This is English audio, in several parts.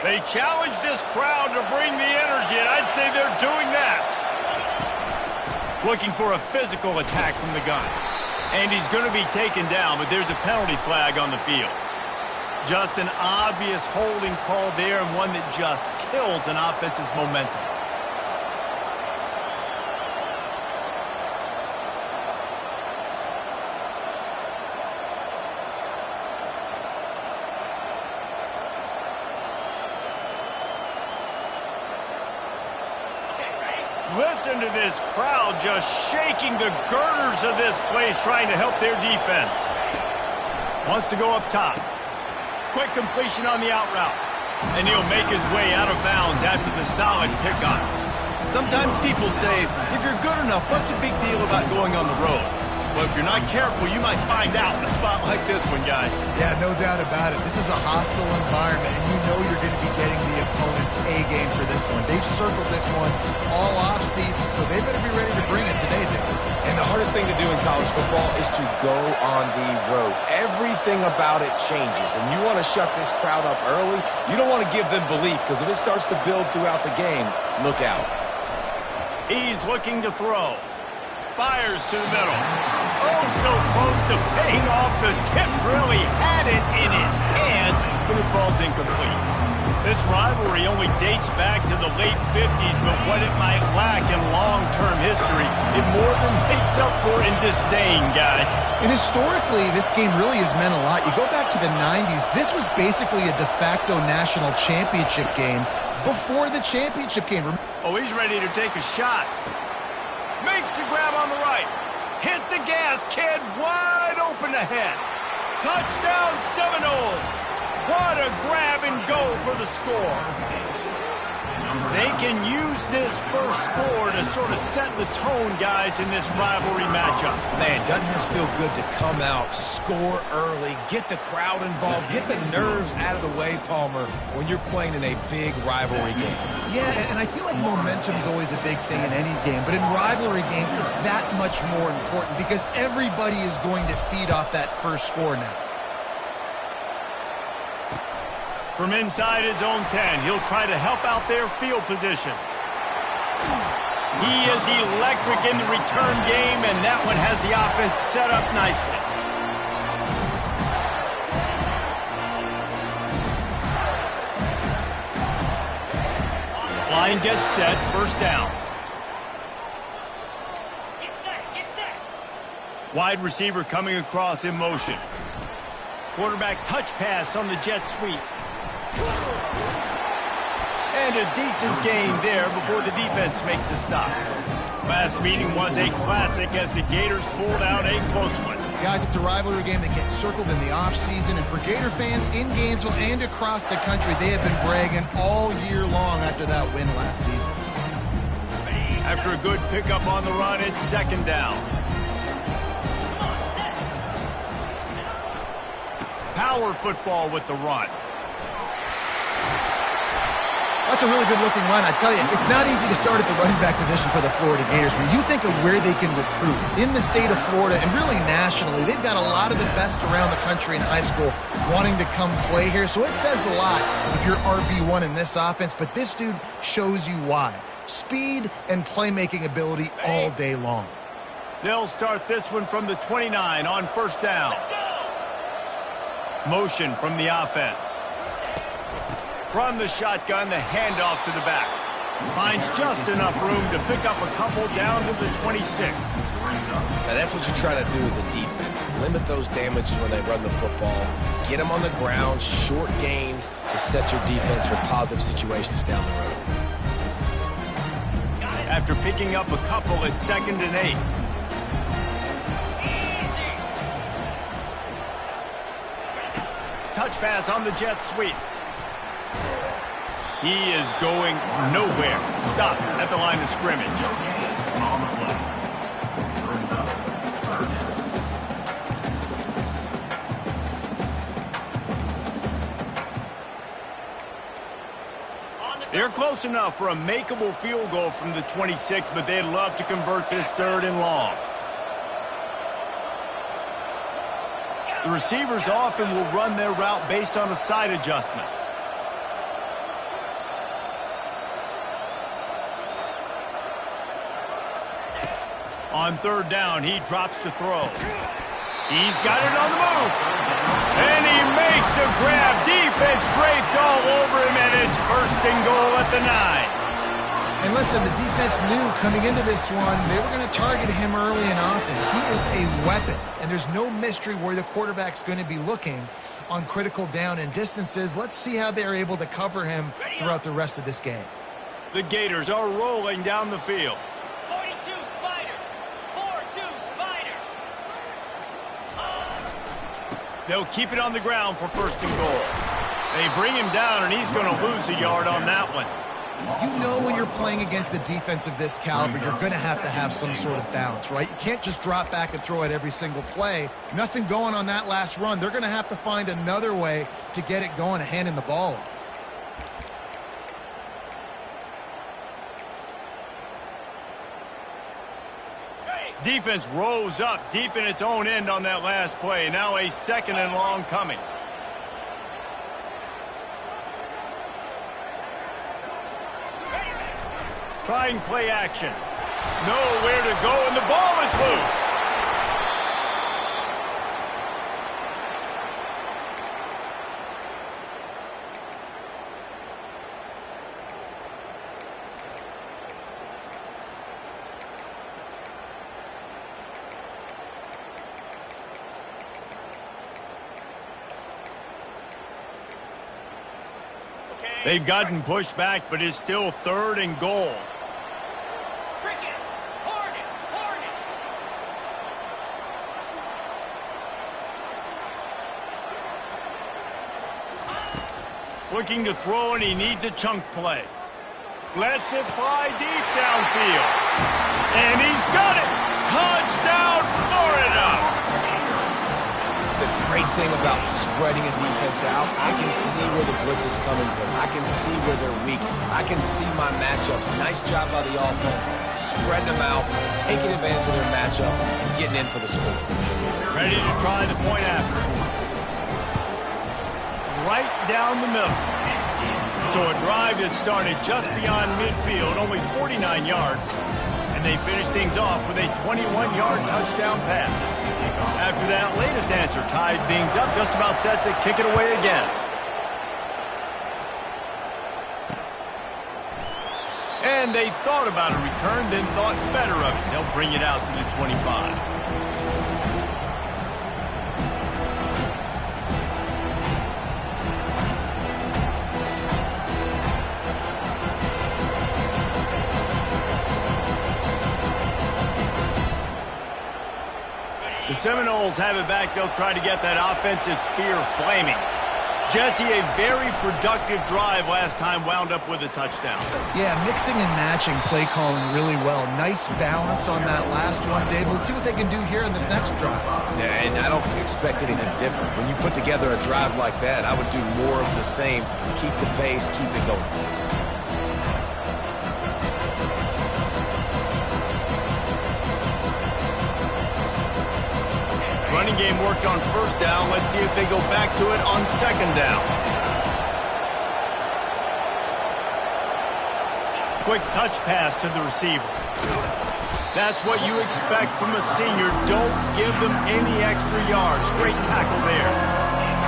They challenge this crowd to bring the energy, and I'd say they're doing that. Looking for a physical attack from the gun. And he's going to be taken down, but there's a penalty flag on the field. Just an obvious holding call there, and one that just kills an offense's momentum. Listen to this crowd just shaking the girders of this place, trying to help their defense. Wants to go up top. Quick completion on the out route. And he'll make his way out of bounds after the solid pickup. Sometimes people say, if you're good enough, what's the big deal about going on the road? Well, if you're not careful, you might find out in a spot like this one, guys. Yeah, no doubt about it. This is a hostile environment, and you know you're going to be getting the opponent's A-game for this one. They've circled this one all off-season, so they better be ready to bring it today, dude. And the hardest thing to do in college football is to go on the road. Everything about it changes, and you want to shut this crowd up early. You don't want to give them belief, because if it starts to build throughout the game, look out. He's looking to throw. Fires to the middle. Oh, so close to paying off the tip drill. He had it in his hands, but it falls incomplete. This rivalry only dates back to the late 50s, but what it might lack in long-term history, it more than makes up for in disdain, guys. And historically, this game really has meant a lot. You go back to the 90s, this was basically a de facto national championship game before the championship game. Oh, he's ready to take a shot. Makes the grab on the right. Hit the gas, kid. Wide open ahead. Touchdown Seminoles. What a grab and go for the score. They can use this first score to sort of set the tone, guys, in this rivalry matchup. Man, doesn't this feel good to come out, score early, get the crowd involved, get the nerves out of the way, Palmer, when you're playing in a big rivalry game. Yeah, and I feel like momentum's always a big thing in any game, but in rivalry games, it's that much more important because everybody is going to feed off that first score now. From inside his own 10, he'll try to help out their field position. He is electric in the return game, and that one has the offense set up nicely. Line gets set, first down. Get set. Wide receiver coming across in motion. Quarterback touch pass on the jet sweep. And a decent gain there before the defense makes the stop. Last meeting was a classic as the Gators pulled out a close one. Guys, it's a rivalry game that gets circled in the offseason, and for Gator fans in Gainesville and across the country, they have been bragging all year long after that win last season. After a good pickup on the run, it's second down. Power football with the run. That's a really good-looking run. I tell you, it's not easy to start at the running back position for the Florida Gators. When you think of where they can recruit in the state of Florida and really nationally, they've got a lot of the best around the country in high school wanting to come play here. So it says a lot if you're RB1 in this offense, but this dude shows you why. Speed and playmaking ability all day long. They'll start this one from the 29 on first down. Motion from the offense. From the shotgun, the handoff to the back. Finds just enough room to pick up a couple down to the 26. Now that's what you try to do as a defense. Limit those damages when they run the football. Get them on the ground, short gains to set your defense for positive situations down the road. After picking up a couple at 2nd and 8. Touch pass on the jet sweep. He is going nowhere. Stop at the line of scrimmage. They're close enough for a makeable field goal from the 26, but they'd love to convert this 3rd and long. The receivers often will run their route based on a side adjustment. On third down, he drops to throw. He's got it on the move. And he makes a grab. Defense draped all over him, and it's 1st and goal at the 9. And listen, the defense knew coming into this one, they were going to target him early and often. He is a weapon, and there's no mystery where the quarterback's going to be looking on critical down and distances. Let's see how they're able to cover him throughout the rest of this game. The Gators are rolling down the field. 42 Spider. 4-2 Spider. They'll keep it on the ground for 1st and goal. They bring him down, and he's going to lose a yard on that one. You know when you're playing against a defense of this caliber, you're going to have some sort of balance, right? You can't just drop back and throw it every single play. Nothing going on that last run. They're going to have to find another way to get it going and handing the ball off. Defense rose up deep in its own end on that last play. Now a 2nd and long coming. Trying play action. Nowhere to go, and the ball is loose. They've gotten pushed back, but it's still 3rd and goal. Cricket. Hornet. Hornet. Looking to throw, and he needs a chunk play. Lets it fly deep downfield. And he's got it. Touchdown, Florida. The great thing about spreading a defense out, I can see where the blitz is coming from. I can see where they're weak. I can see my matchups. Nice job by the offense. Spreading them out, taking advantage of their matchup, and getting in for the score. Ready to try the point after. Right down the middle. So a drive that started just beyond midfield, only 49 yards. And they finished things off with a 21-yard touchdown pass. After that latest answer tied things up, just about set to kick it away again. And they thought about a return, then thought better of it. They'll bring it out to the 25. The Seminoles have it back. They'll try to get that offensive spear flaming. Jesse, a very productive drive last time, wound up with a touchdown. Yeah, mixing and matching play calling really well. Nice balance on that last one, Dave. Let's see what they can do here in this next drive. Yeah, and I don't expect anything different. When you put together a drive like that, I would do more of the same. Keep the pace, keep it going. Running game worked on 1st down. Let's see if they go back to it on 2nd down. Quick touch pass to the receiver. That's what you expect from a senior. Don't give them any extra yards. Great tackle there.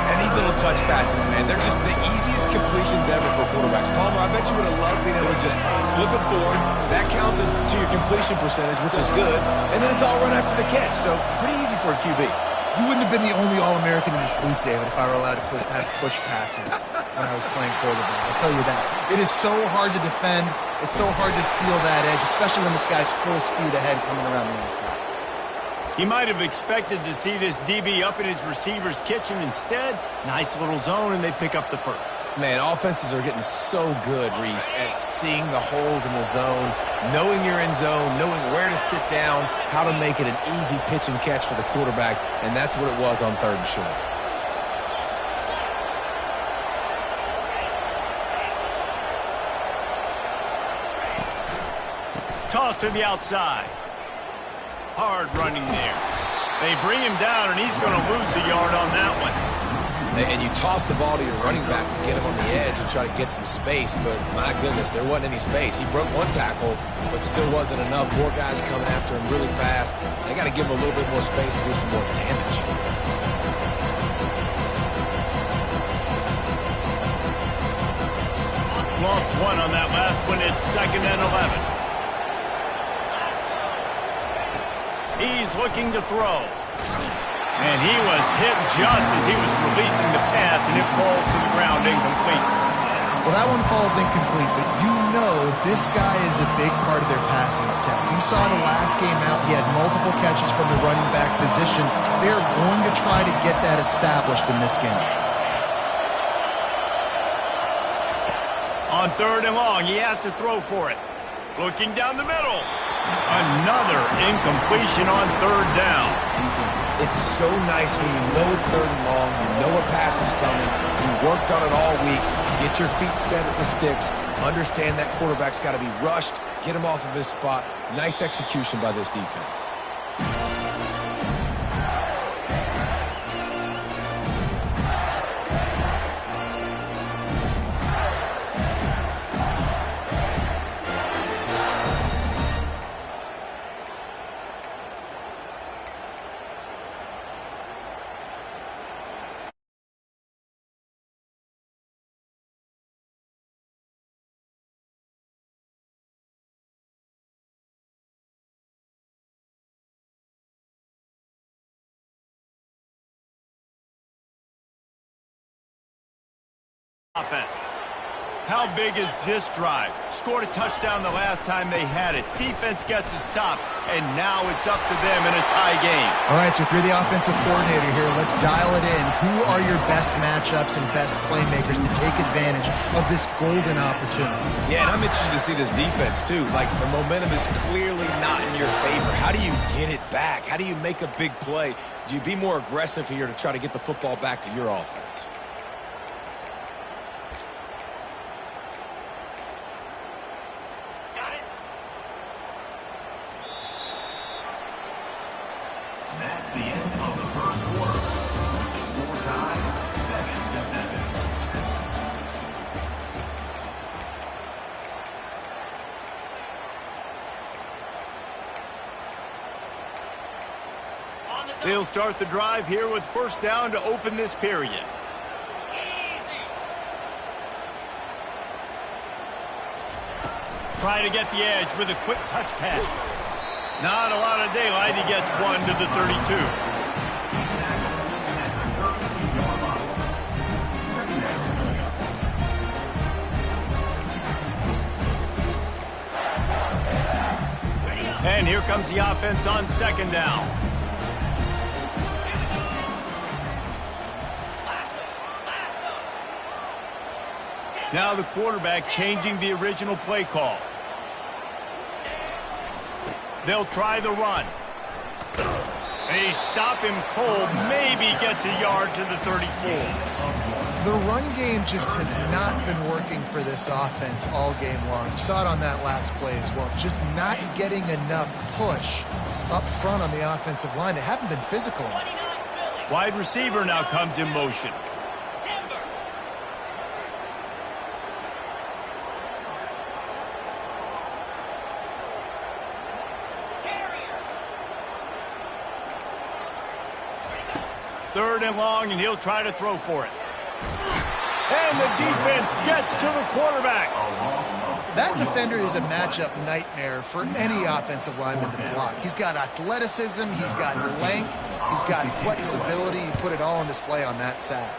And these little touch passes, man, they're just the easiest completions ever for quarterbacks. Palmer, I bet you would have loved being able to just flip it forward. That counts as to your completion percentage, which is good. And then it's all run after the catch, so pretty easy for a QB. You wouldn't have been the only All-American in this booth, David, if I were allowed to have push passes when I was playing quarterback. I'll tell you that. It is so hard to defend. It's so hard to seal that edge, especially when this guy's full speed ahead coming around the outside. He might have expected to see this DB up in his receiver's kitchen. Instead, nice little zone, and they pick up the 1st. Man, offenses are getting so good, Reese, at seeing the holes in the zone, knowing you're in zone, knowing where to sit down, how to make it an easy pitch and catch for the quarterback, and that's what it was on 3rd and short. Toss to the outside. Hard running there. They bring him down, and he's going to lose a yard on that one. And you toss the ball to your running back to get him on the edge and try to get some space, but my goodness, there wasn't any space. He broke one tackle, but still wasn't enough. More guys coming after him really fast. They got to give him a little bit more space to do some more damage. Lost one on that last one. It's 2nd and 11. He's looking to throw. And he was hit just as he was releasing the pass, and it falls to the ground incomplete. Well, that one falls incomplete, but you know this guy is a big part of their passing attack. You saw the last game out, he had multiple catches from the running back position. They're going to try to get that established in this game. On 3rd and long, he has to throw for it. Looking down the middle. Another incompletion on 3rd down. It's so nice when you know it's 3rd and long, you know a pass is coming, you worked on it all week, get your feet set at the sticks, understand that quarterback's got to be rushed, get him off of his spot. Nice execution by this defense. Offense. How big is this drive? Scored a touchdown the last time they had it. Defense gets a stop, and now it's up to them in a tie game. All right, so if you're the offensive coordinator here, let's dial it in. Who are your best matchups and best playmakers to take advantage of this golden opportunity? Yeah, and I'm interested to see this defense, too. Like, the momentum is clearly not in your favor. How do you get it back? How do you make a big play? Do you be more aggressive here to try to get the football back to your offense? That's the end of the first quarter. Score time, 7-7. They'll start the drive here with 1st down to open this period. Easy. Try to get the edge with a quick touch pass. Not a lot of daylight. He gets one to the 32. And here comes the offense on 2nd down. Now the quarterback changing the original play call. They'll try the run. They stop him cold, maybe gets a yard to the 34. The run game just has not been working for this offense all game long. You saw it on that last play as well. Just not getting enough push up front on the offensive line. They haven't been physical enough. Wide receiver now comes in motion. Third and long, and he'll try to throw for it. And the defense gets to the quarterback. That defender is a matchup nightmare for any offensive lineman to block. He's got athleticism, he's got length, he's got flexibility. He put it all on display on that sack.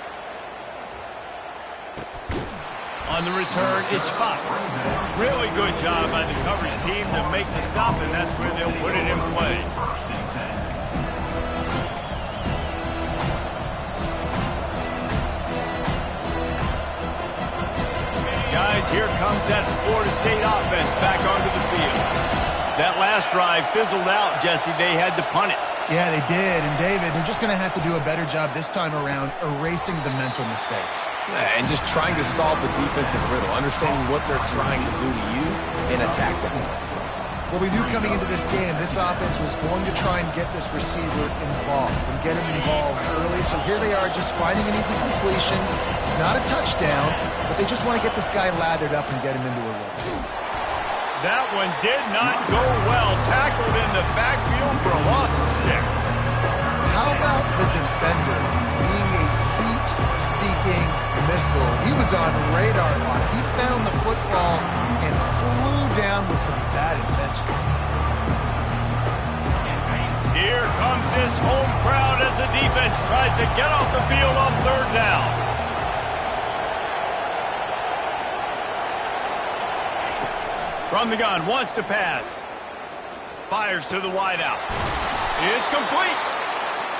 On the return, it's Fox. Really good job by the coverage team to make the stop, and that's where they'll put it in play. Guys, here comes that Florida State offense back onto the field. That last drive fizzled out, Jesse. They had to punt it. Yeah, they did. And, David, they're just going to have to do a better job this time around erasing the mental mistakes. Yeah, and just trying to solve the defensive riddle, understanding what they're trying to do to you and attack them. Well, we knew coming into this game, this offense was going to try and get this receiver involved and get him involved early. So here they are just finding an easy completion. It's not a touchdown, but they just want to get this guy lathered up and get him into a run. That one did not go well. Tackled in the backfield for a loss of 6. How about the defender being a heat-seeking missile? He was on radar lock. He found the football and flew down with some bad intentions. Here comes this home crowd as the defense tries to get off the field on 3rd down. From the gun, wants to pass. Fires to the wideout. It's complete.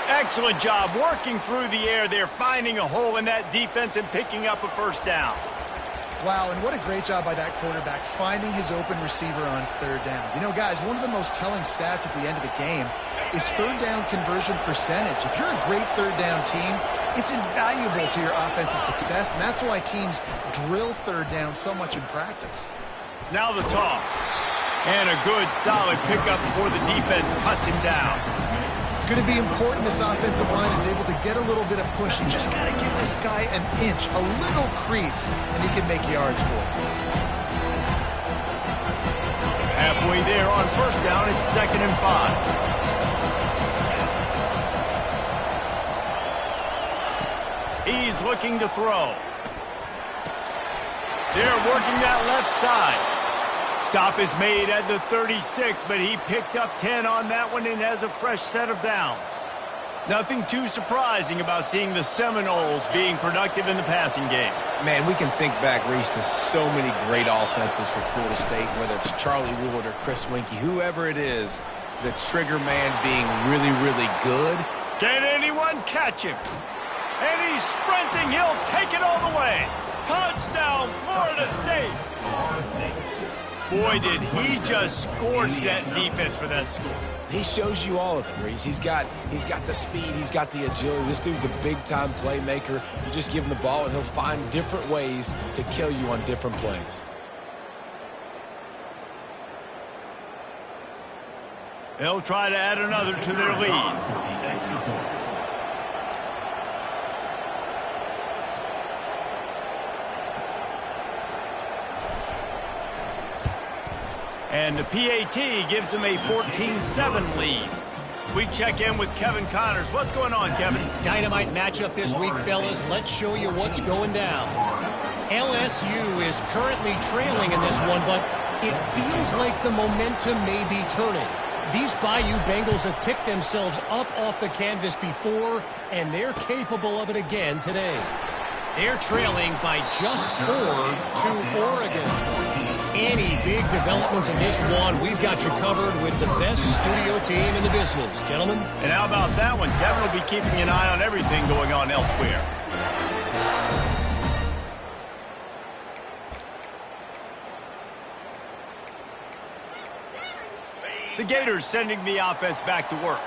Excellent job working through the air there, finding a hole in that defense and picking up a 1st down. Wow, and what a great job by that quarterback, finding his open receiver on 3rd down. You know, guys, one of the most telling stats at the end of the game is 3rd down conversion percentage. If you're a great 3rd down team, it's invaluable to your offensive success, and that's why teams drill 3rd down so much in practice. Now the toss. And a good, solid pickup before the defense cuts him down. It's going to be important this offensive line is able to get a little bit of push. You just got to give this guy an inch, a little crease, and he can make yards for it. Halfway there on 1st down, it's 2nd and 5. He's looking to throw. They're working that left side. Stop is made at the 36, but he picked up 10 on that one and has a fresh set of downs. Nothing too surprising about seeing the Seminoles being productive in the passing game. Man, we can think back, Reese, to so many great offenses for Florida State, whether it's Charlie Wood or Chris Winkie, whoever it is, the trigger man being really, really good. Can anyone catch him? And he's sprinting. He'll take it all the way. Touchdown, Florida State. Boy, did he just scorch that defense for that score. He shows you all of it, Reese. He's got the speed, he's got the agility. This dude's a big-time playmaker. You just give him the ball, and he'll find different ways to kill you on different plays. They'll try to add another to their lead. And the PAT gives them a 14-7 lead. We check in with Kevin Connors. What's going on, Kevin? Dynamite matchup this week, fellas. Let's show you what's going down. LSU is currently trailing in this one, but it feels like the momentum may be turning. These Bayou Bengals have picked themselves up off the canvas before, and they're capable of it again today. They're trailing by just 4 to Oregon. Any big developments in this one, we've got you covered with the best studio team in the business, gentlemen. And how about that one? Kevin will be keeping an eye on everything going on elsewhere. The Gators sending the offense back to work.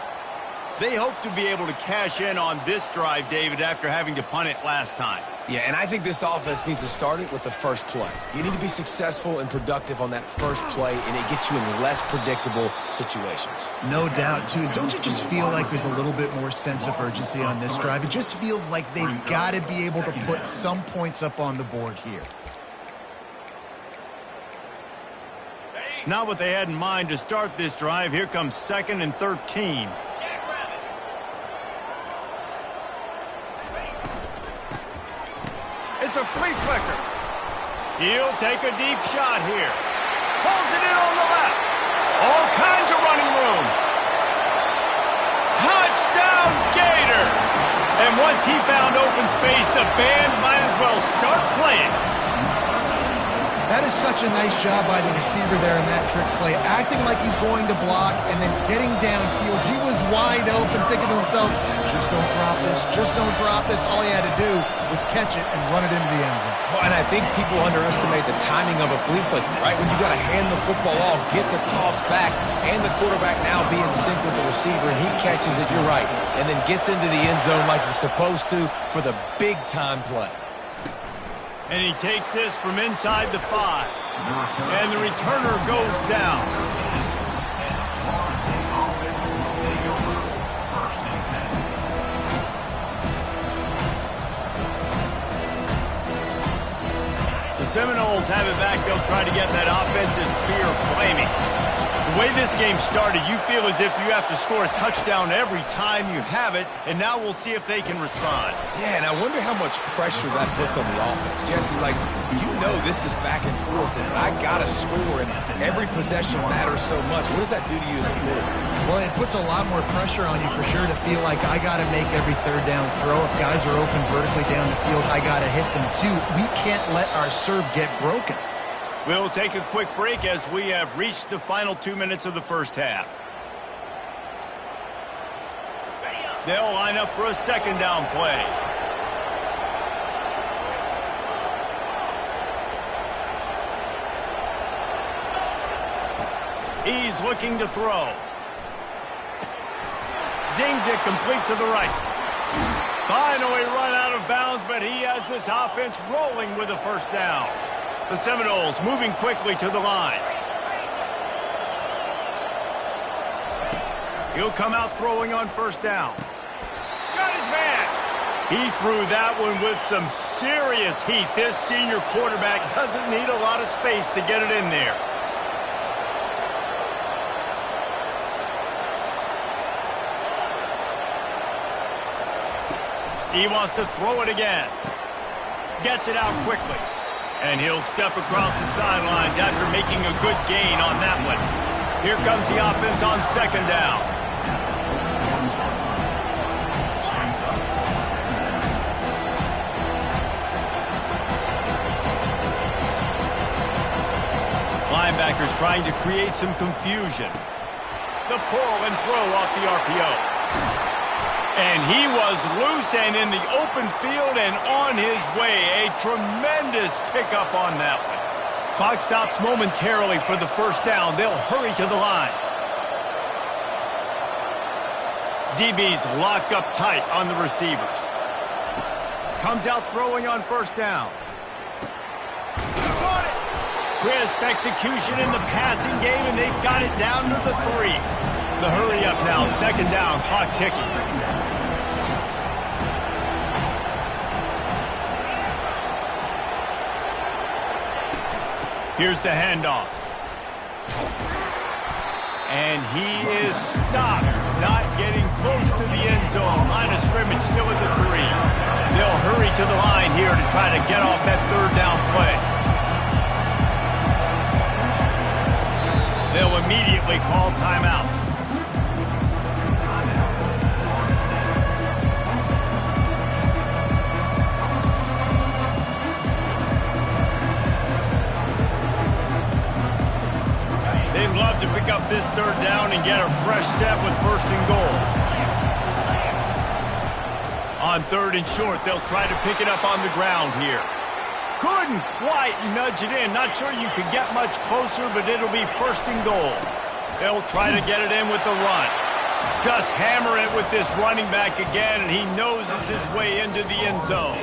They hope to be able to cash in on this drive, David, after having to punt it last time. Yeah, and I think this offense needs to start it with the first play. You need to be successful and productive on that first play, and it gets you in less predictable situations. No doubt, too. Don't you just feel like there's a little bit more sense of urgency on this drive? It just feels like they've got to be able to put some points up on the board here. Not what they had in mind to start this drive. Here comes 2nd and 13. It's a flea flicker. He'll take a deep shot here. Pulls it in on the left. All kinds of running room. Touchdown, Gators! And once he found open space, the band might as well start playing. That is such a nice job by the receiver there in that trick play, acting like he's going to block and then getting downfield. He was wide open, thinking to himself, just don't drop this, just don't drop this. All he had to do was catch it and run it into the end zone. Well, and I think people underestimate the timing of a flea flicker, right? When you got to hand the football off, get the toss back, and the quarterback now be in sync with the receiver, and he catches it, you're right, and then gets into the end zone like he's supposed to for the big-time play. And he takes this from inside the 5. And the returner goes down. The Seminoles have it back. They'll try to get that offensive spear flaming. The way this game started, you feel as if you have to score a touchdown every time you have it, and now we'll see if they can respond. Yeah, and I wonder how much pressure that puts on the offense. Jesse, like, you know this is back and forth, and I got to score, and every possession matters so much. What does that do to you as a quarterback? Well, it puts a lot more pressure on you for sure to feel like I got to make every third down throw. If guys are open vertically down the field, I got to hit them too. We can't let our serve get broken. We'll take a quick break as we have reached the final 2 minutes of the first half. They'll line up for a second down play. He's looking to throw. Zings it complete to the right. Finally run out of bounds, but he has this offense rolling with a first down. The Seminoles moving quickly to the line. He'll come out throwing on first down. Got his man. He threw that one with some serious heat. This senior quarterback doesn't need a lot of space to get it in there. He wants to throw it again. Gets it out quickly. And he'll step across the sidelines after making a good gain on that one. Here comes the offense on second down. Linebackers trying to create some confusion. The pull and throw off the RPO. And he was loose and in the open field and on his way. A tremendous pickup on that one. Clock stops momentarily for the first down. They'll hurry to the line. DB's locked up tight on the receivers. Comes out throwing on first down. Got it. Crisp execution in the passing game, and they've got it down to the 3. The hurry up now, second down, clock ticking. Here's the handoff. And he is stopped, not getting close to the end zone. Line of scrimmage still at the 3. They'll hurry to the line here to try to get off that third down play. They'll immediately call timeout. They'd love to pick up this third down and get a fresh set with first and goal. On third and short, they'll try to pick it up on the ground here. Couldn't quite nudge it in. Not sure you could get much closer, but it'll be first and goal. They'll try to get it in with the run. Just hammer it with this running back again, and he noses his way into the end zone.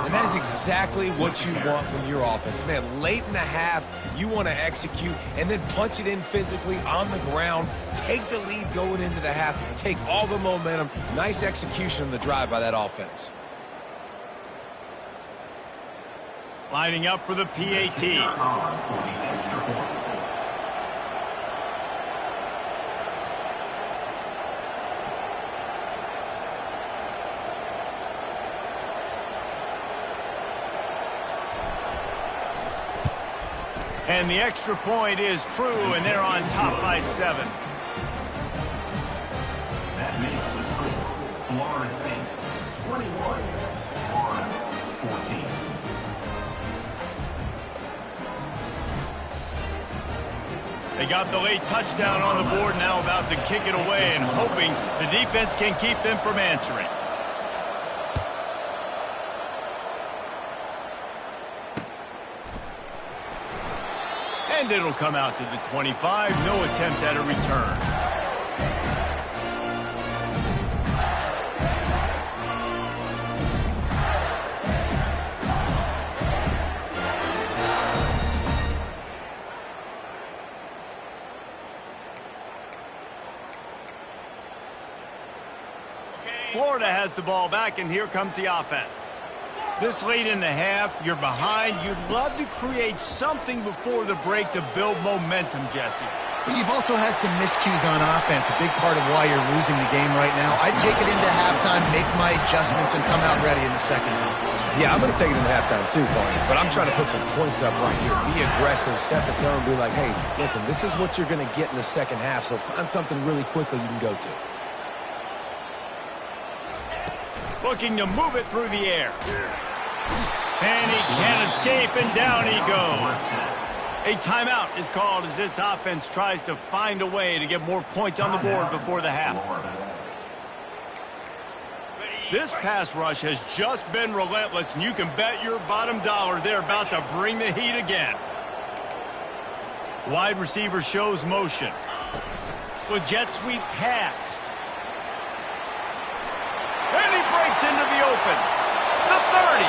And that is exactly what you want from your offense. Man, late in the half, you want to execute and then punch it in physically on the ground, take the lead going into the half, take all the momentum. Nice execution on the drive by that offense. Lining up for the PAT. And the extra point is true, and they're on top by 7. That makes the score Florida State 21, Florida 14. They got the late touchdown on the board, now about to kick it away and hoping the defense can keep them from answering. And it'll come out to the 25. No attempt at a return. Florida has the ball back, and here comes the offense. This late in the half, you're behind. You'd love to create something before the break to build momentum, Jesse. But you've also had some miscues on offense, a big part of why you're losing the game right now. I'd take it into halftime, make my adjustments, and come out ready in the second half. Yeah, I'm going to take it into halftime too, Barney. But I'm trying to put some points up right here. Be aggressive, set the tone, be like, hey, listen, this is what you're going to get in the second half, so find something really quickly you can go to. Looking to move it through the air. And he can't escape, and down he goes. A timeout is called as this offense tries to find a way to get more points on the board before the half. This pass rush has just been relentless, and you can bet your bottom dollar they're about to bring the heat again. Wide receiver shows motion. With jet sweep pass. And he breaks into the open. The 30.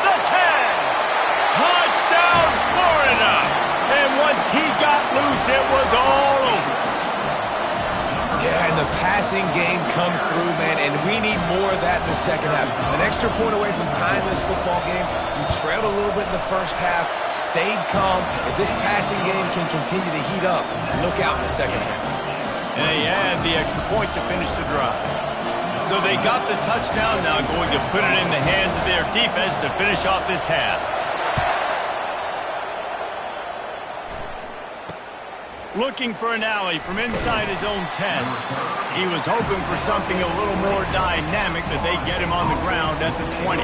The 10. Touchdown, Florida. And once he got loose, it was all over. Yeah, and the passing game comes through, man, and we need more of that in the second half. An extra point away from tying this football game. You trailed a little bit in the first half, stayed calm. If this passing game can continue to heat up, look out in the second half. And they add the extra point to finish the drive. So they got the touchdown, now going to put it in the hands of their defense to finish off this half. Looking for an alley from inside his own 10. He was hoping for something a little more dynamic, but they get him on the ground at the 20.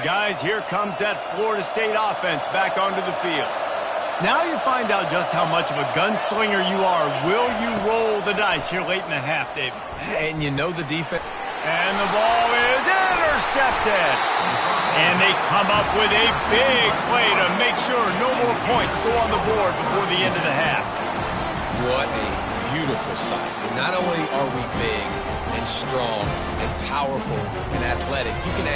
Guys, here comes that Florida State offense back onto the field. Now you find out just how much of a gunslinger you are. Will you roll the dice here late in the half, David? And you know the defense. And the ball is intercepted. And they come up with a big play to make sure no more points go on the board before the end of the half. What a beautiful sight. And not only are we big and strong and powerful and athletic, you can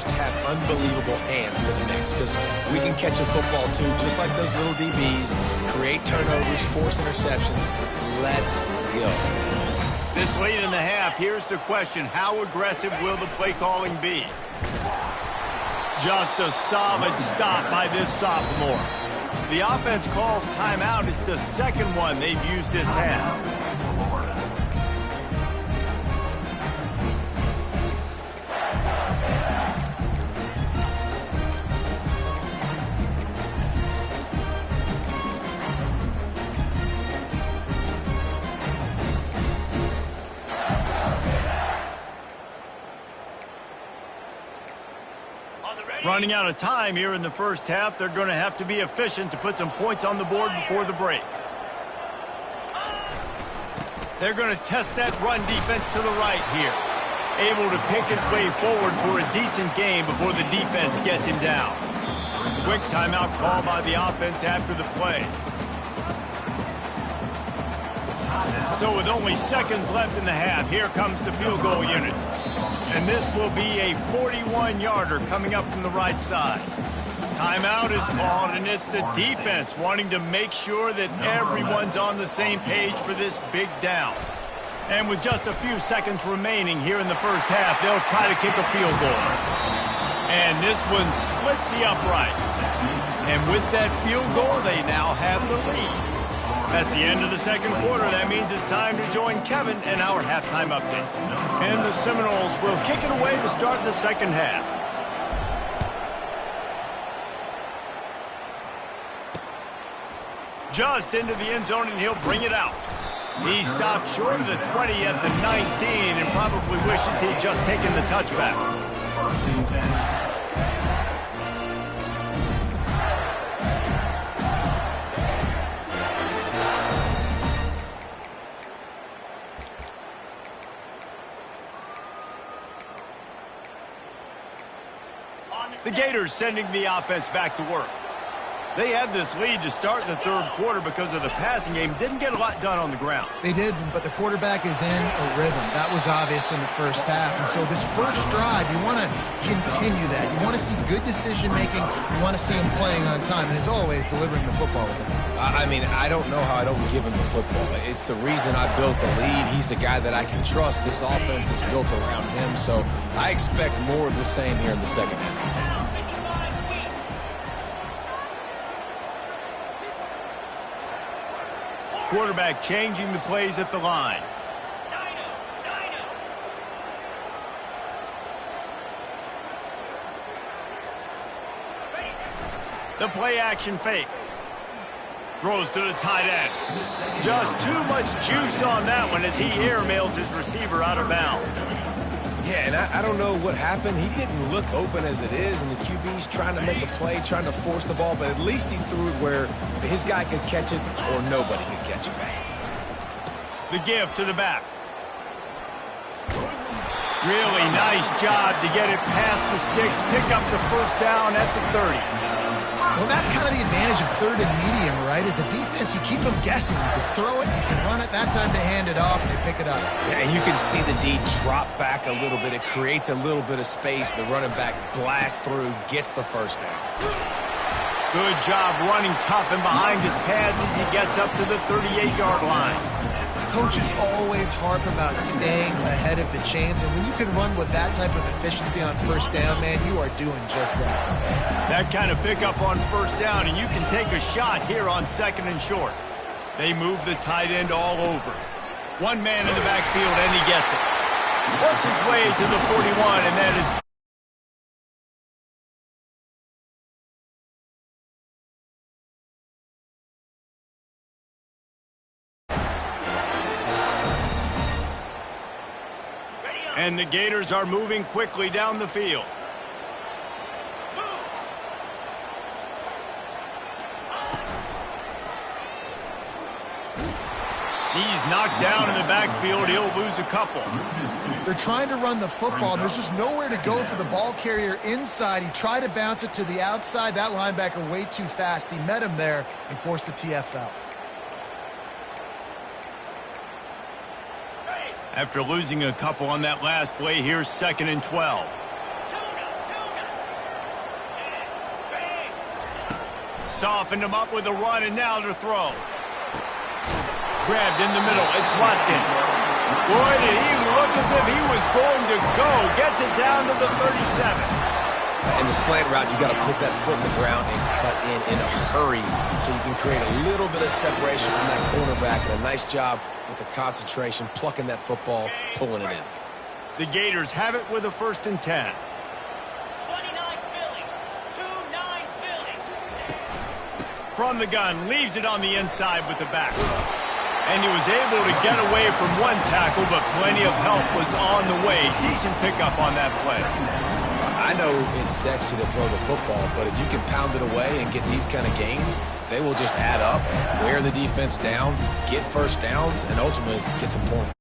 have unbelievable hands to the mix, because we can catch a football too, just like those little DBs, create turnovers, force interceptions. Let's go. This late in the half, here's the question: how aggressive will the play calling be? Just a solid stop by this sophomore. The offense calls timeout. It's the second one they've used this half. Running out of time here in the first half, they're going to have to be efficient to put some points on the board before the break. They're going to test that run defense to the right here. Able to pick his way forward for a decent game before the defense gets him down. Quick timeout call by the offense after the play. So with only seconds left in the half, here comes the field goal unit. And this will be a 41-yarder coming up from the right side. Timeout is called, and it's the defense wanting to make sure that everyone's on the same page for this big down. And with just a few seconds remaining here in the first half, they'll try to kick a field goal. And this one splits the uprights. And with that field goal, they now have the lead. That's the end of the second quarter. That means it's time to join Kevin in our halftime update. And the Seminoles will kick it away to start the second half. Just into the end zone, and he'll bring it out. He stopped short of the 20 at the 19 and probably wishes he'd just taken the touchback. The Gators sending the offense back to work. They had this lead to start the third quarter because of the passing game. Didn't get a lot done on the ground. They did, but the quarterback is in a rhythm. That was obvious in the first half. And so this first drive, you want to continue that. You want to see good decision-making. You want to see him playing on time. And as always, delivering the football with that. I mean, I don't know how I don't give him the football. It's the reason I built the lead. He's the guy that I can trust. This offense is built around him. So I expect more of the same here in the second half. Quarterback changing the plays at the line. The play action fake. Throws to the tight end. Just too much juice on that one as he airmails his receiver out of bounds. Yeah, and I don't know what happened. He didn't look open as it is, and the QB's trying to make a play, trying to force the ball, but at least he threw it where his guy could catch it or nobody could catch it. The give to the back. Really nice job to get it past the sticks, pick up the first down at the 30. Well, that's kind of the advantage of third and medium, right? Is the defense, you keep them guessing. You can throw it, you can run it. That time they hand it off, and they pick it up. Yeah, and you can see the D drop back a little bit. It creates a little bit of space. The running back blasts through, gets the first down. Good job running tough and behind his pads as he gets up to the 38-yard line. Coaches always harp about staying ahead of the chains, and when you can run with that type of efficiency on first down, man, you are doing just that. That kind of pickup on first down, and you can take a shot here on second and short. They move the tight end all over. One man in the backfield, and he gets it. Works his way to the 41, and that is... And the Gators are moving quickly down the field. He's knocked down in the backfield. He'll lose a couple. They're trying to run the football, and there's just nowhere to go for the ball carrier inside. He tried to bounce it to the outside. That linebacker way too fast. He met him there and forced the TFL. After losing a couple on that last play, here's second and 12. Softened him up with a run, and now to throw. Grabbed in the middle. It's Watkins. Boy, did he look as if he was going to go. Gets it down to the 37. In the slant route, you got to put that foot in the ground and cut in a hurry so you can create a little bit of separation from that cornerback. And a nice job with the concentration, plucking that football, pulling it in. The Gators have it with a 1st and 10. 29 Philly. 2-9 Philly. From the gun, leaves it on the inside with the back. And he was able to get away from one tackle, but plenty of help was on the way. Decent pickup on that play. I know it's sexy to throw the football, but if you can pound it away and get these kind of gains, they will just add up, wear the defense down, get first downs, and ultimately get some points.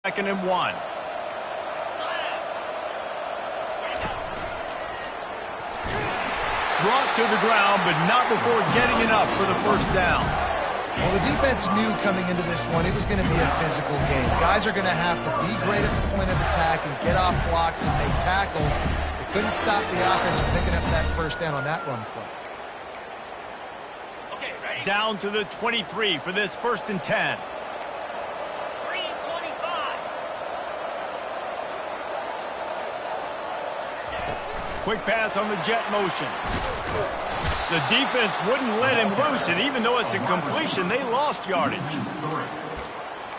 Second and 1. Brought to the ground, but not before getting enough for the first down. Well, the defense knew coming into this one it was going to be a physical game. Guys are going to have to be great at the point of attack and get off blocks and make tackles. They couldn't stop the offense from picking up that first down on that run play. Okay, ready? Down to the 23 for this 1st and 10. Green 25. Quick pass on the jet motion. The defense wouldn't let him loose, and even though it's a completion, they lost yardage.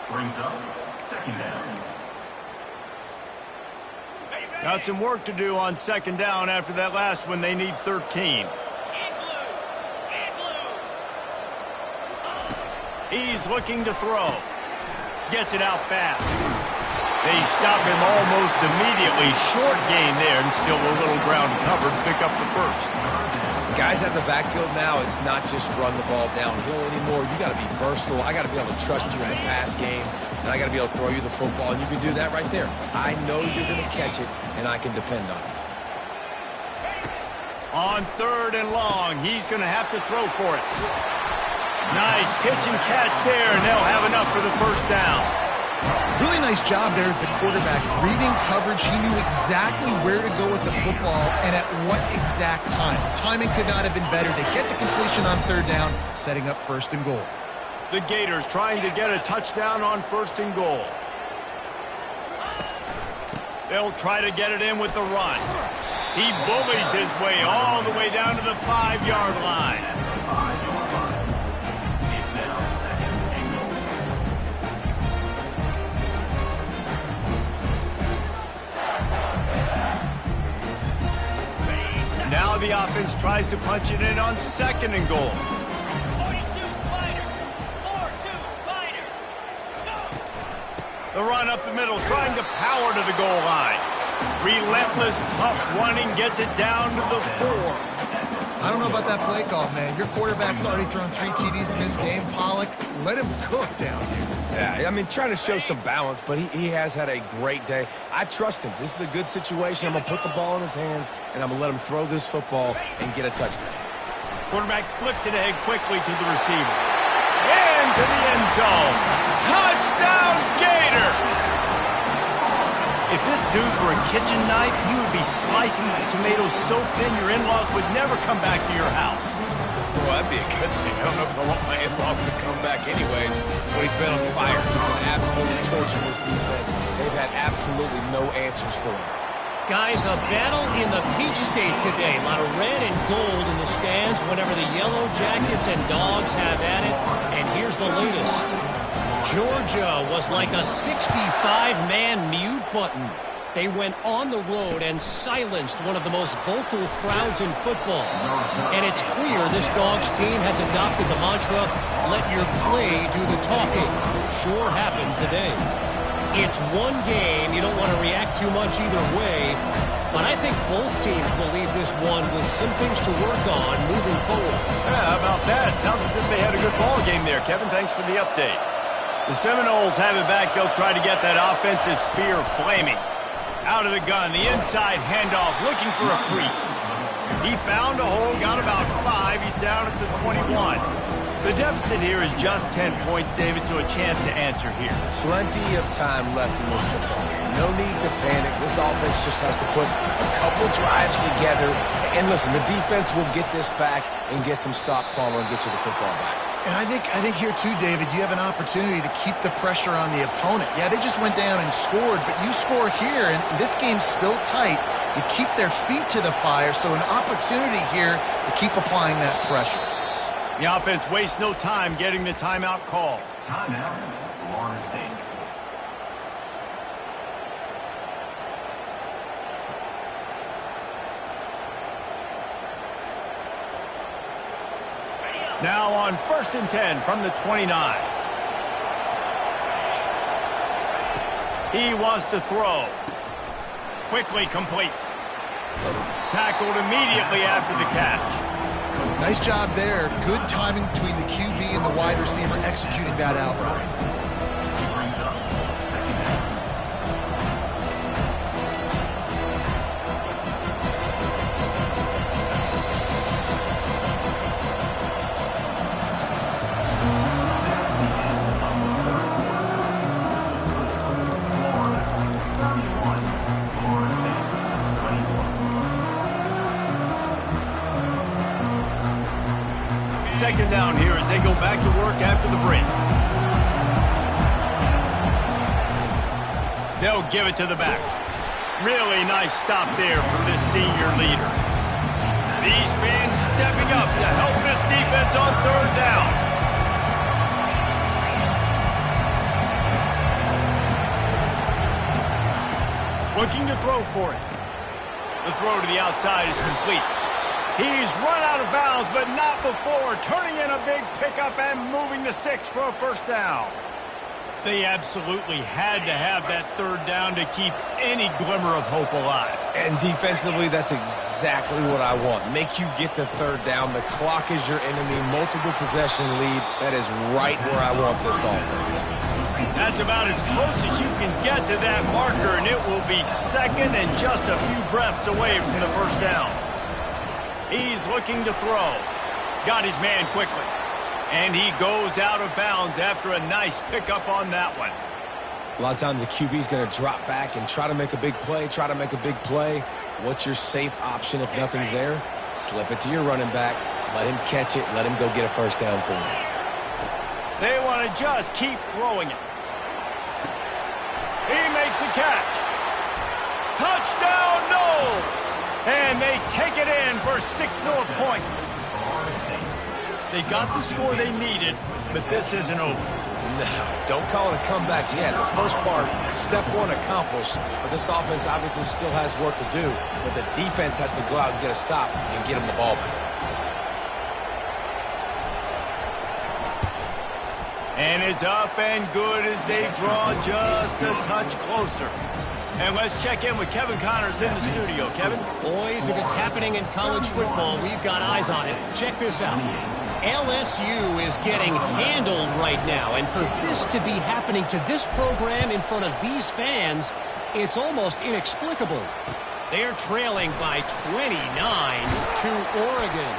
Brings up 2nd down. Got some work to do on 2nd down after that last one. They need 13. He's looking to throw. Gets it out fast. They stop him almost immediately. Short gain there, and still a little ground covered to pick up the first. Guys out in the backfield now, it's not just run the ball downhill anymore. You got to be versatile. I got to be able to trust you in the pass game, and I got to be able to throw you the football, and you can do that right there. I know you're going to catch it, and I can depend on it. On 3rd and long, he's going to have to throw for it. Nice pitch and catch there, and they'll have enough for the first down. Really nice job there with the quarterback. Reading coverage, he knew exactly where to go with the football and at what exact time. Timing could not have been better to get the completion on 3rd down, setting up 1st and goal. The Gators trying to get a touchdown on 1st and goal. They'll try to get it in with the run. He bullies his way all the way down to the 5-yard line. It's now 2nd and goal. Now the offense tries to punch it in on 2nd and goal. 42 Spider. 4-2 Spider. Go. The run up the middle, trying to power to the goal line. Relentless, tough running gets it down to the 4. I don't know about that play call, man. Your quarterback's already thrown 3 TDs in this game. Pollock, let him cook down here. Yeah, I mean, trying to show some balance, but he has had a great day. I trust him. This is a good situation. I'm going to put the ball in his hands, and I'm going to let him throw this football and get a touchdown. Quarterback flips it ahead quickly to the receiver. Into the end zone. Touchdown, Gators! If this dude were a kitchen knife, he would be slicing tomatoes so thin your in-laws would never come back to your house. Well, that'd be a good thing. I don't know if I want my in-laws to come back anyways. But he's been on fire. He's been absolutely torching this defense. They've had absolutely no answers for him. Guys, a battle in the Peach State today. A lot of red and gold in the stands whenever the Yellow Jackets and Dogs have at it. And here's the latest. Georgia was like a 65-man mute button. They went on the road and silenced one of the most vocal crowds in football. And it's clear this Dogs team has adopted the mantra, let your play do the talking. Sure happened today. It's one game. You don't want to react too much either way. But I think both teams will leave this one with some things to work on moving forward. Yeah, how about that? Sounds as if they had a good ball game there. Kevin, thanks for the update. The Seminoles have it back. They'll try to get that offensive spear flaming. Out of the gun, the inside handoff, looking for a crease. He found a hole, got about 5. He's down at the 21. The deficit here is just 10 points, David, so a chance to answer here. Plenty of time left in this football game. No need to panic. This offense just has to put a couple drives together. And listen, the defense will get this back and get some stops, Palmer, and get you the football back. And I think here too, David, you have an opportunity to keep the pressure on the opponent. Yeah, they just went down and scored, but you score here, and this game's still tight. You keep their feet to the fire, so an opportunity here to keep applying that pressure. The offense wastes no time getting the timeout call. Timeout, Florida State. Now on 1st and 10 from the 29. He wants to throw. Quickly complete. Tackled immediately after the catch. Nice job there. Good timing between the QB and the wide receiver executing that out route. Brings up 2nd down. Second down here as they go back to work after the break. They'll give it to the back. Really nice stop there from this senior leader. These fans stepping up to help this defense on 3rd down. Looking to throw for it. The throw to the outside is complete. He's run out of bounds, but not before turning in a big pickup and moving the sticks for a 1st down. They absolutely had to have that third down to keep any glimmer of hope alive. And defensively, that's exactly what I want. Make you get the third down. The clock is your enemy. Multiple possession lead. That is right where I want this offense. That's about as close as you can get to that marker, and it will be second and just a few breaths away from the first down. He's looking to throw. Got his man quickly. And he goes out of bounds after a nice pickup on that one. A lot of times the QB is going to drop back and try to make a big play, What's your safe option if nothing's there? Slip it to your running back. Let him catch it. Let him go get a first down for you. They want to just keep throwing it. He makes the catch. Touchdown, Knowles! And they take it in for 6 more points. They got the score they needed, but this isn't over. No, don't call it a comeback yet. The first part, step one accomplished, but this offense obviously still has work to do, but the defense has to go out and get a stop and get them the ball back. And it's up and good as they draw just a touch closer. And let's check in with Kevin Connors in the studio. Kevin? Boys, if it's happening in college football, we've got eyes on it. Check this out. LSU is getting handled right now, and for this to be happening to this program in front of these fans, it's almost inexplicable. They're trailing by 29 to Oregon.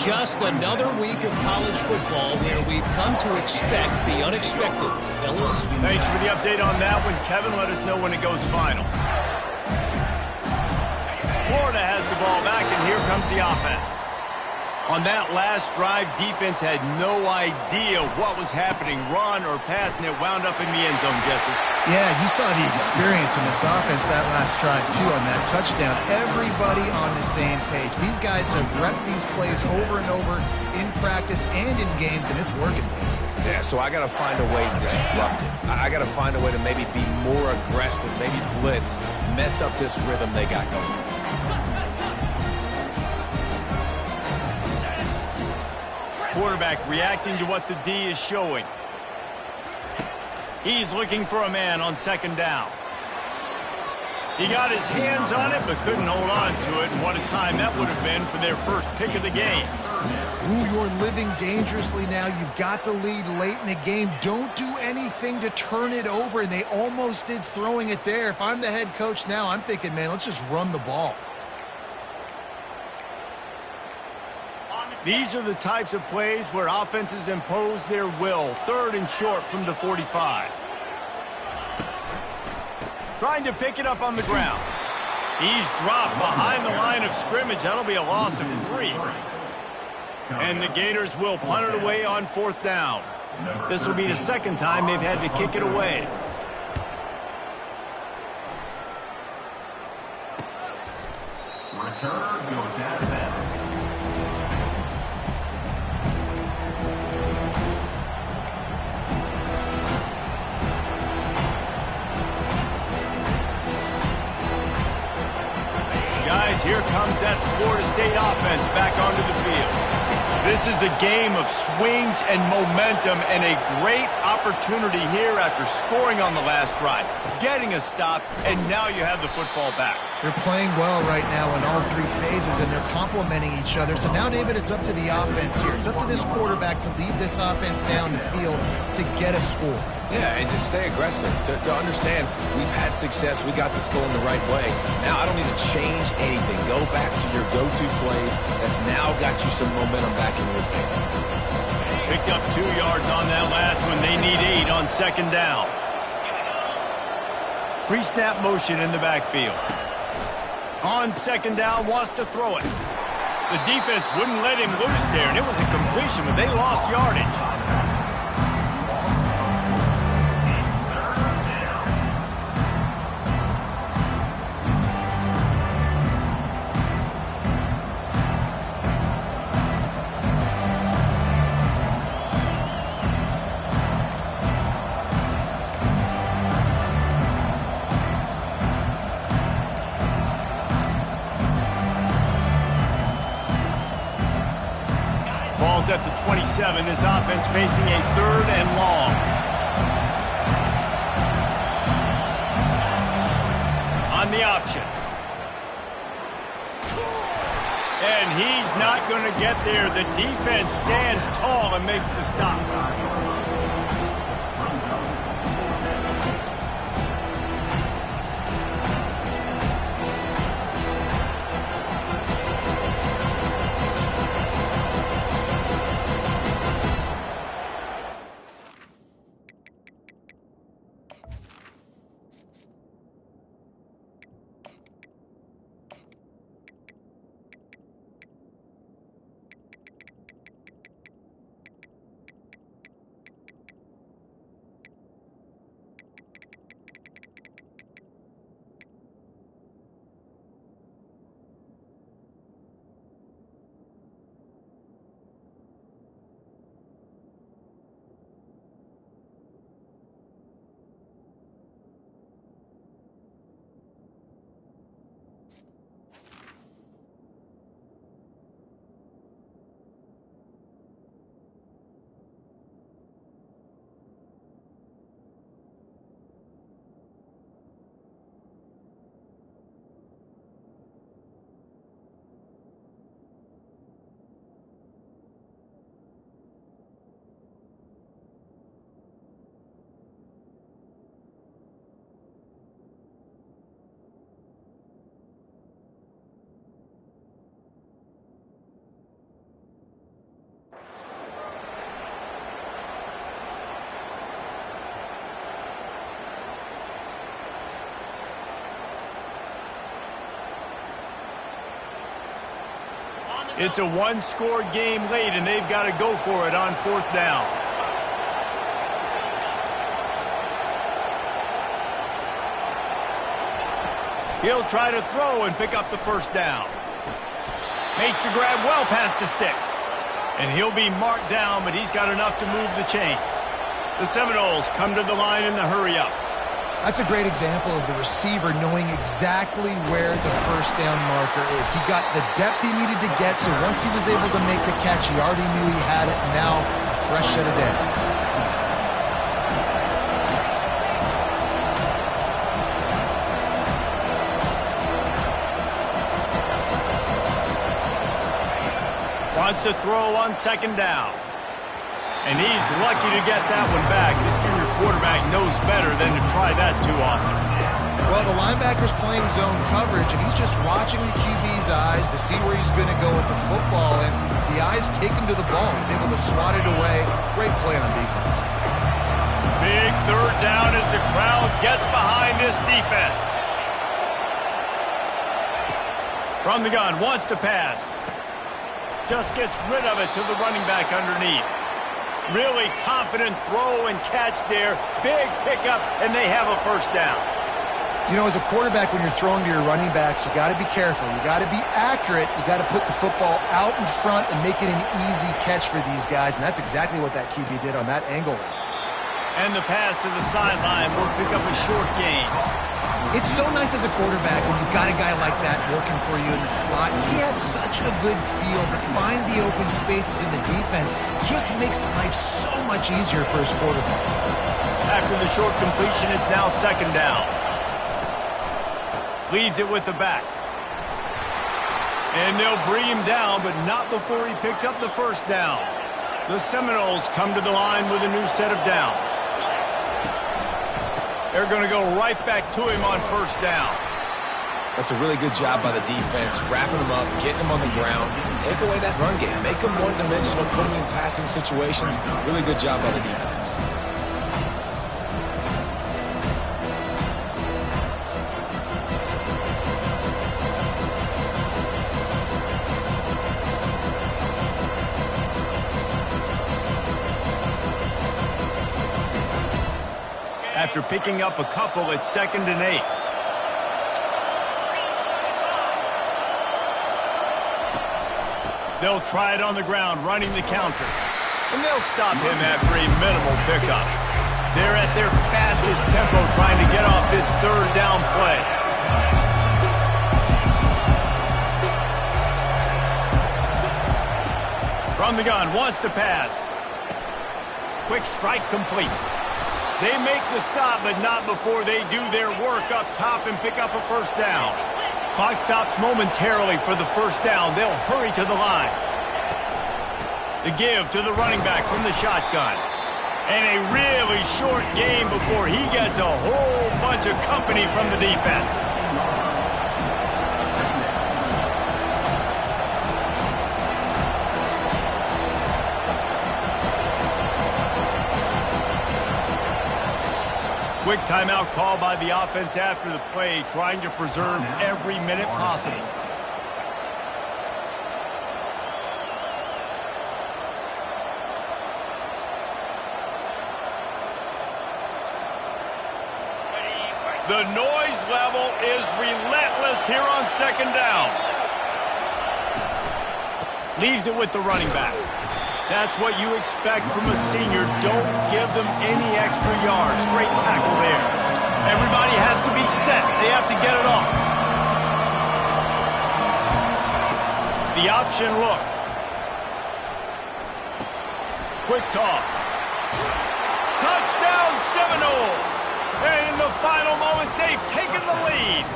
Just another week of college football where we've come to expect the unexpected. Fellas? Thanks for the update on that one, Kevin. Let us know when it goes final. Florida has the ball back, and here comes the offense. On that last drive, defense had no idea what was happening, run or pass, and it wound up in the end zone, Jesse. Yeah, you saw the experience in this offense that last drive, too, on that touchdown. Everybody on the same page. These guys have repped these plays over and over in practice and in games, and it's working. Yeah, so I got to find a way to disrupt it. I got to find a way to maybe be more aggressive, maybe blitz, mess up this rhythm they got going. Quarterback reacting to what the D is showing. He's looking for a man on second down. He got his hands on it, but couldn't hold on to it. And what a time that would have been for their first pick of the game. Ooh, you're living dangerously now. You've got the lead late in the game. Don't do anything to turn it over. And they almost did throwing it there. If I'm the head coach now, I'm thinking, man, let's just run the ball. These are the types of plays where offenses impose their will. Third and short from the 45. Trying to pick it up on the ground. He's dropped behind the line of scrimmage. That'll be a loss of 3. And the Gators will punt it away on 4th down. This will be the second time they've had to kick it away. Return goes out of bounds. Guys, here comes that Florida State offense back onto the field. This is a game of swings and momentum and a great opportunity here after scoring on the last drive, getting a stop, and now you have the football back. They're playing well right now in all 3 phases, and they're complementing each other. So now, David, it's up to the offense here. It's up to this quarterback to lead this offense down the field to get a score. Yeah, and just stay aggressive. To understand, we've had success. We got this going the right way. Now I don't need to change anything. Go back to your go-to plays. That's now got you some momentum back in your favor. Picked up 2 yards on that last one. They need 8 on second down. Pre-snap motion in the backfield. On second down, wants to throw it. The defense wouldn't let him loose there, and it was a completion, but they lost yardage. Ball's at the 27. This offense facing a 3rd and long. the option. And he's not going to get there. The defense stands tall and makes the stop. It's a one-score game late, and they've got to go for it on 4th down. He'll try to throw and pick up the 1st down. Makes the grab well past the sticks. And he'll be marked down, but he's got enough to move the chains. The Seminoles come to the line in the hurry-up. That's a great example of the receiver knowing exactly where the 1st down marker is. He got the depth he needed to get, so once he was able to make the catch, he already knew he had it. Now, a fresh set of downs. Wants to throw on 2nd down. And he's lucky to get that one back. This junior quarterback knows better than to try that too often. Well, the linebacker's playing zone coverage, and he's just watching the QB's eyes to see where he's going to go with the football, and the eyes take him to the ball. He's able to swat it away. Great play on defense. Big 3rd down as the crowd gets behind this defense. From the gun, wants to pass. Just gets rid of it to the running back underneath. Really confident throw and catch there. Big pickup, and they have a 1st down. You know, as a quarterback, when you're throwing to your running backs, you got to be careful. You got to be accurate. You got to put the football out in front and make it an easy catch for these guys, and that's exactly what that QB did on that angle. And the pass to the sideline will pick up a short gain. It's so nice as a quarterback when you've got a guy like that working for you in the slot. He has such a good feel to find the open spaces in the defense. Just makes life so much easier for his quarterback. After the short completion, it's now 2nd down. Leaves it with the back. And they'll bring him down, but not before he picks up the 1st down. The Seminoles come to the line with a new set of downs. They're going to go right back to him on 1st down. That's a really good job by the defense, wrapping him up, getting him on the ground. Take away that run game. Make him one-dimensional, put him in passing situations. Really good job by the defense. After picking up a couple, it's 2nd and 8. They'll try it on the ground, running the counter. And they'll stop him after a minimal pickup. They're at their fastest tempo trying to get off this 3rd down play. From the gun, wants to pass. Quick strike complete. They make the stop, but not before they do their work up top and pick up a first down. Clock stops momentarily for the first down. They'll hurry to the line. The give to the running back from the shotgun. And a really short game before he gets a whole bunch of company from the defense. Quick timeout call by the offense after the play, trying to preserve every minute possible. The noise level is relentless here on second down. Leaves it with the running back. That's what you expect from a senior. Don't give them any extra yards. Great tackle there. Everybody has to be set. They have to get it off. The option look. Quick toss. Touchdown Seminoles. And in the final moments, they've taken the lead.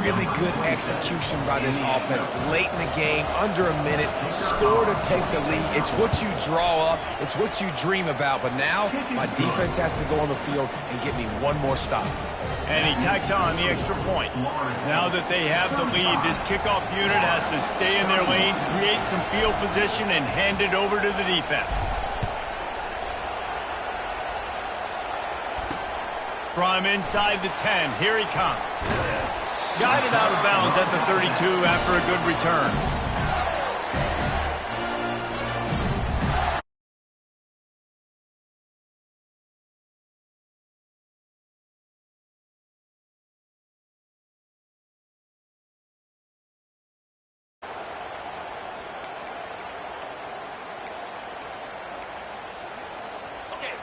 Really good execution by this offense. Late in the game, under a minute, score to take the lead. It's what you draw up. It's what you dream about. But now, my defense has to go on the field and get me one more stop. And he tacks on the extra point. Now that they have the lead, this kickoff unit has to stay in their lane, create some field position, and hand it over to the defense. From inside the 10, here he comes. Guided out of bounds at the 32 after a good return.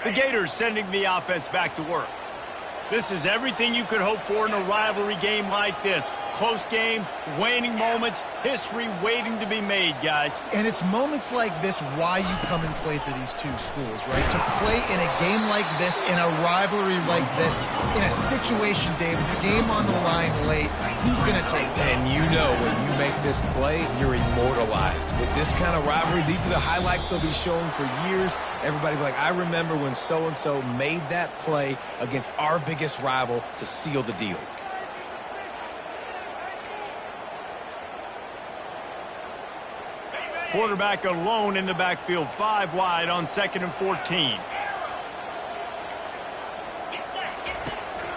The Gators sending the offense back to work. This is everything you could hope for in a rivalry game like this. Close game, waning moments, history waiting to be made, guys. And it's moments like this why you come and play for these two schools, right? To play in a game like this, in a rivalry like this, in a situation, David, game on the line late, who's going to take that? And you know when you make this play, you're immortalized. With this kind of rivalry, these are the highlights they'll be showing for years. Everybody will be like, I remember when so-and-so made that play against our biggest rival to seal the deal. Quarterback alone in the backfield, 5 wide on 2nd and 14.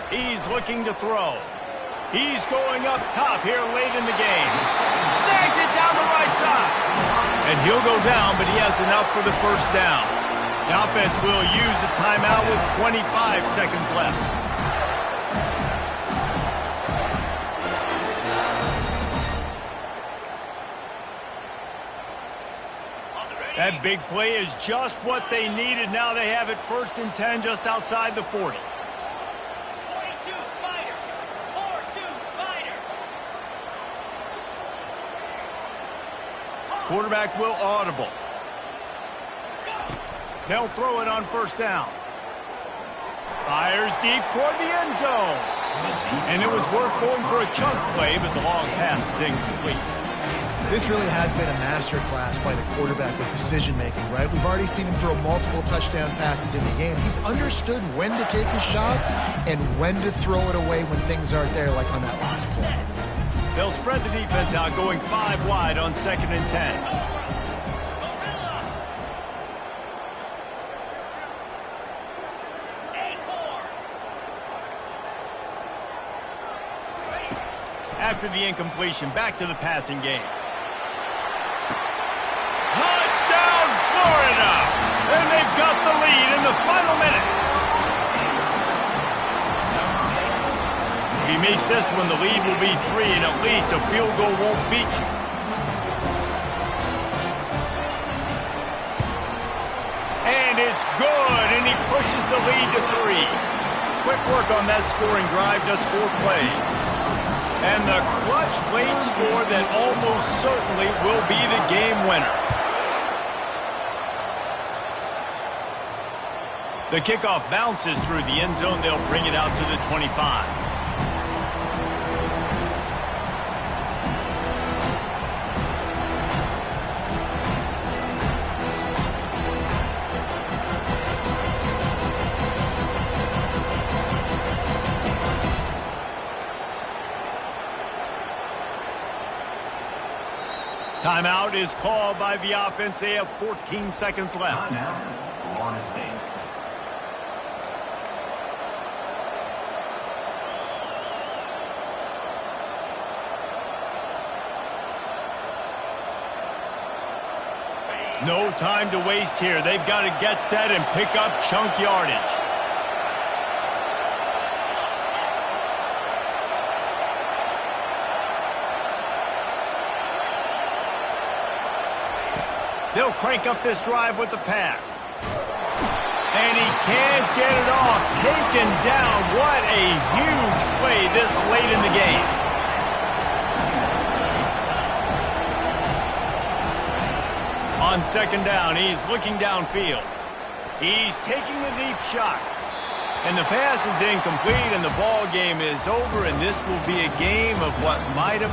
He's looking to throw. He's going up top here late in the game. Snags it down the right side. And he'll go down, but he has enough for the first down. The offense will use a timeout with 25 seconds left. That big play is just what they needed. Now they have it 1st and 10 just outside the 40. 42 Spider. 4-2 Spider. Quarterback will audible. They'll throw it on 1st down. Fires deep toward the end zone. And it was worth going for a chunk play, but the long pass is incomplete. This really has been a masterclass by the quarterback with decision-making, right? We've already seen him throw multiple touchdown passes in the game. He's understood when to take his shots and when to throw it away when things aren't there, like on that last play. They'll spread the defense out, going 5 wide on 2nd and 10. After the incompletion, back to the passing game. Touchdown, Florida! And they've got the lead in the final minute. If he makes this one, the lead will be 3, and at least a field goal won't beat you. And it's good, and he pushes the lead to 3. Quick work on that scoring drive, just 4 plays. And the clutch late score that almost certainly will be the game winner. The kickoff bounces through the end zone. They'll bring it out to the 25. Timeout is called by the offense. They have 14 seconds left. Timeout, Florida State. No time to waste here. They've got to get set and pick up chunk yardage. They'll crank up this drive with the pass. And he can't get it off. Taken down. What a huge play this late in the game. On second down, he's looking downfield. He's taking the deep shot. And the pass is incomplete, and the ball game is over, and this will be a game of what might have